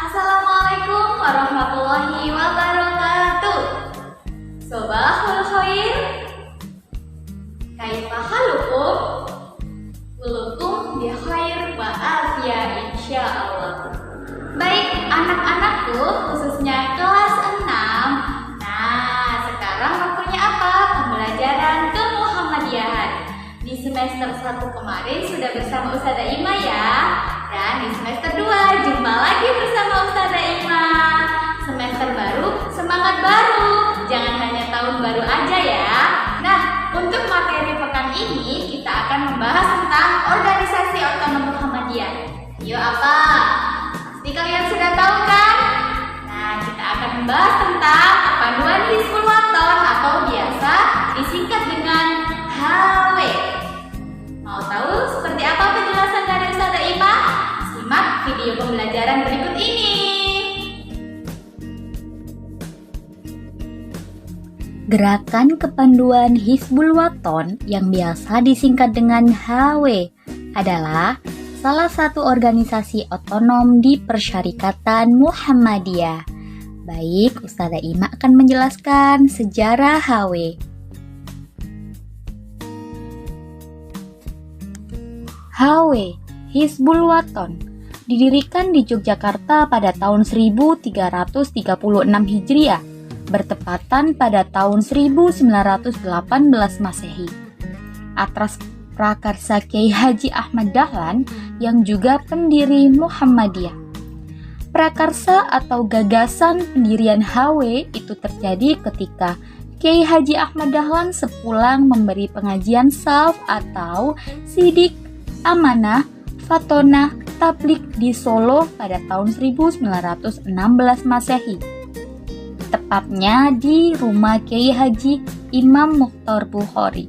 Assalamualaikum warahmatullahi wabarakatuh. Sobahul khair. Kaifa halukum? Kulukum bi khair wa afiyah insyaallah. Baik anak-anakku, khususnya kelas 6. Nah, sekarang waktunya apa? Pembelajaran kemuhammadiyahan. Di semester 1 kemarin sudah bersama Ustazah Ima ya. Dan di semester 2 jumpa lagi bersama Ustazah Ima. Semester baru, semangat baru. Jangan hanya tahun baru aja ya. Nah, untuk materi pekan ini kita akan membahas tentang organisasi otonom Muhammadiyah. Yuk apa? Pasti kalian sudah tahu kan? Nah, kita akan membahas tentang Panduan Hizbul Wathan atau biasa disingkat dengan HW. Mau tahu seperti apa penjelasan dari Ustazah Ima? Simak video pembelajaran berikut ini. Gerakan Kepanduan Hizbul Wathan yang biasa disingkat dengan HW adalah salah satu organisasi otonom di Persyarikatan Muhammadiyah. Baik, Ustazah Ima akan menjelaskan sejarah HW. HW, Hizbul Wathan, didirikan di Yogyakarta pada tahun 1336 Hijriah, bertepatan pada tahun 1918 Masehi. Atas prakarsa Kiai Haji Ahmad Dahlan yang juga pendiri Muhammadiyah. Prakarsa atau gagasan pendirian HW itu terjadi ketika Kiai Haji Ahmad Dahlan sepulang memberi pengajian salaf atau sidik, amanah, fatonah, tablik di Solo pada tahun 1916 Masehi. Tepatnya di rumah Kiai Haji Imam Mukhtar Bukhari.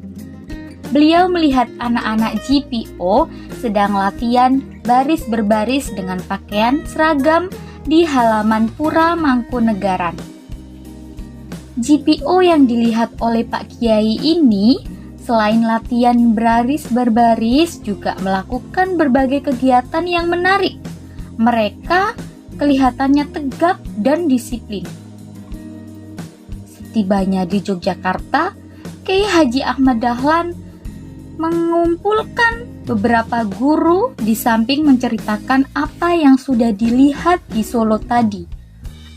Beliau melihat anak-anak GPO sedang latihan baris berbaris dengan pakaian seragam di halaman Pura Mangkunegaran. GPO yang dilihat oleh Pak Kiai ini selain latihan baris berbaris juga melakukan berbagai kegiatan yang menarik. Mereka kelihatannya tegap dan disiplin. Setibanya di Yogyakarta, Kiai Haji Ahmad Dahlan mengumpulkan beberapa guru di samping menceritakan apa yang sudah dilihat di Solo tadi.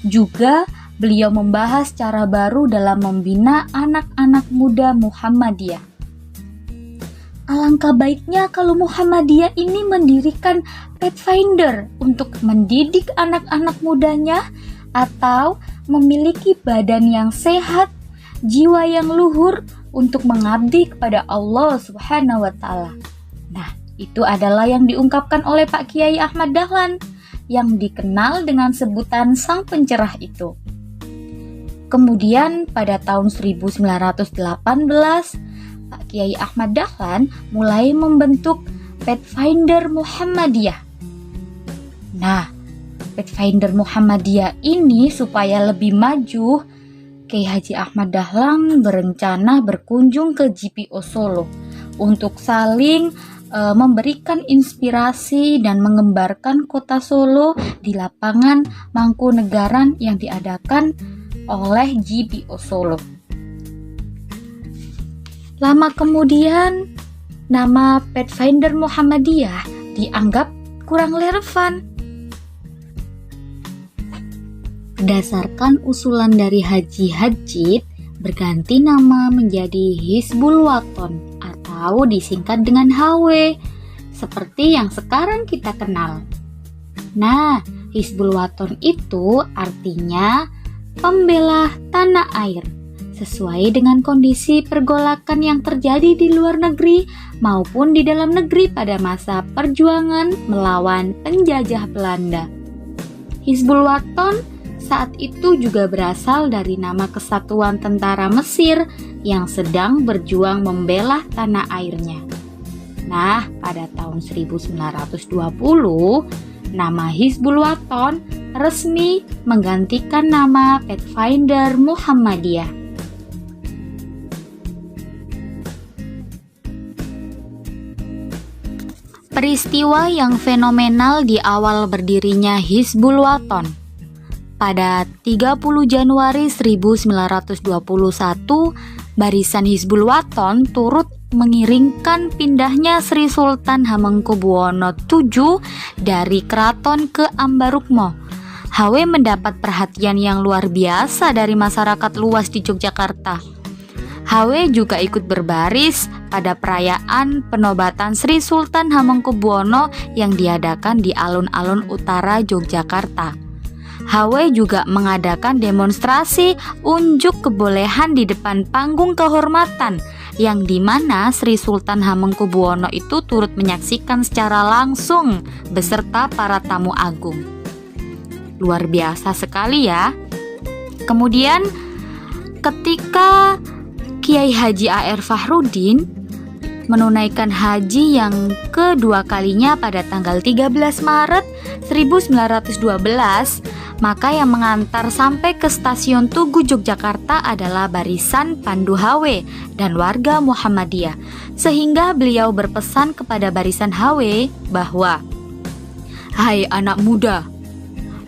Juga beliau membahas cara baru dalam membina anak-anak muda Muhammadiyah. Alangkah baiknya kalau Muhammadiyah ini mendirikan Pathfinder untuk mendidik anak-anak mudanya atau memiliki badan yang sehat, jiwa yang luhur untuk mengabdi kepada Allah Subhanahu wa Ta'ala. Nah, itu adalah yang diungkapkan oleh Pak Kiai Ahmad Dahlan yang dikenal dengan sebutan Sang Pencerah itu. Kemudian pada tahun 1918, Pak Kiai Ahmad Dahlan mulai membentuk Pathfinder Muhammadiyah. Nah, Pathfinder Muhammadiyah ini supaya lebih maju, Kiai Haji Ahmad Dahlan berencana berkunjung ke GPO Solo untuk saling memberikan inspirasi dan mengembarkan kota Solo di lapangan Mangkunegaran yang diadakan oleh GPO Solo. Lama kemudian, nama Pathfinder Muhammadiyah dianggap kurang relevan. Berdasarkan usulan dari Haji Hajid, berganti nama menjadi Hizbul Wathan atau disingkat dengan HW, seperti yang sekarang kita kenal. Nah, Hizbul Wathan itu artinya pembela tanah air, sesuai dengan kondisi pergolakan yang terjadi di luar negeri maupun di dalam negeri pada masa perjuangan melawan penjajah Belanda. Hizbul Wathan saat itu juga berasal dari nama kesatuan tentara Mesir yang sedang berjuang membela tanah airnya. Nah, pada tahun 1920, nama Hizbul Wathan resmi menggantikan nama Pathfinder Muhammadiyah. Peristiwa yang fenomenal di awal berdirinya Hizbul Wathan. Pada 30 Januari 1921, Barisan Hizbul Wathan turut mengiringkan pindahnya Sri Sultan Hamengkubuwono VII dari keraton ke Ambarukmo. HW mendapat perhatian yang luar biasa dari masyarakat luas di Yogyakarta. HW juga ikut berbaris pada perayaan penobatan Sri Sultan Hamengkubuwono yang diadakan di alun-alun utara Yogyakarta. HW juga mengadakan demonstrasi unjuk kebolehan di depan panggung kehormatan yang dimana Sri Sultan Hamengkubuwono itu turut menyaksikan secara langsung beserta para tamu agung. Luar biasa sekali ya. Kemudian ketika Kiai Haji A.R. Fahrudin menunaikan haji yang kedua kalinya pada tanggal 13 Maret 1912, maka yang mengantar sampai ke stasiun Tugu Yogyakarta adalah barisan Pandu HW dan warga Muhammadiyah, sehingga beliau berpesan kepada barisan HW bahwa, "Hai anak muda,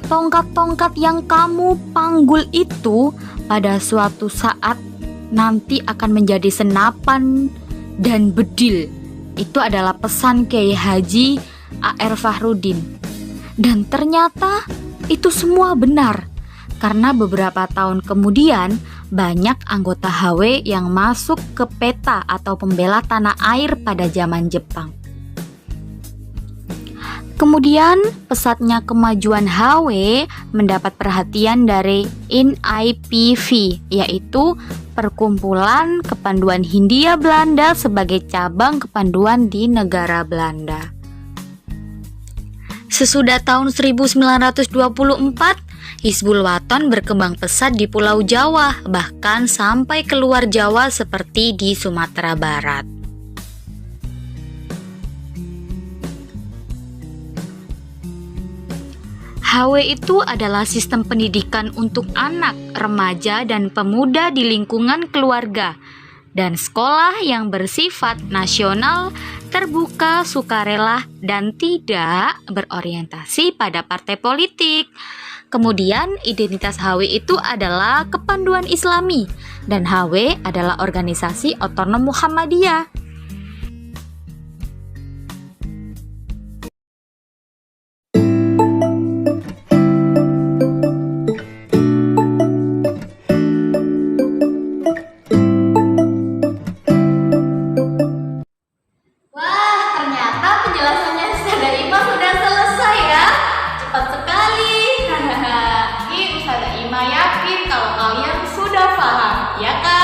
tongkat-tongkat yang kamu panggul itu pada suatu saat nanti akan menjadi senapan dan bedil." Itu adalah pesan Kiai Haji A.R. Fahrudin. Dan ternyata itu semua benar, karena beberapa tahun kemudian banyak anggota HW yang masuk ke PETA atau Pembela Tanah Air pada zaman Jepang. Kemudian pesatnya kemajuan HW mendapat perhatian dari NIPV, yaitu Perkumpulan Kepanduan Hindia Belanda sebagai cabang kepanduan di negara Belanda. Sesudah tahun 1924, Hizbul Wathan berkembang pesat di Pulau Jawa, bahkan sampai keluar Jawa seperti di Sumatera Barat. HW itu adalah sistem pendidikan untuk anak, remaja, dan pemuda di lingkungan keluarga dan sekolah yang bersifat nasional, terbuka, sukarela, dan tidak berorientasi pada partai politik. Kemudian identitas HW itu adalah kepanduan Islami dan HW adalah organisasi otonom Muhammadiyah. Yakin kalau kalian sudah paham, ya kan?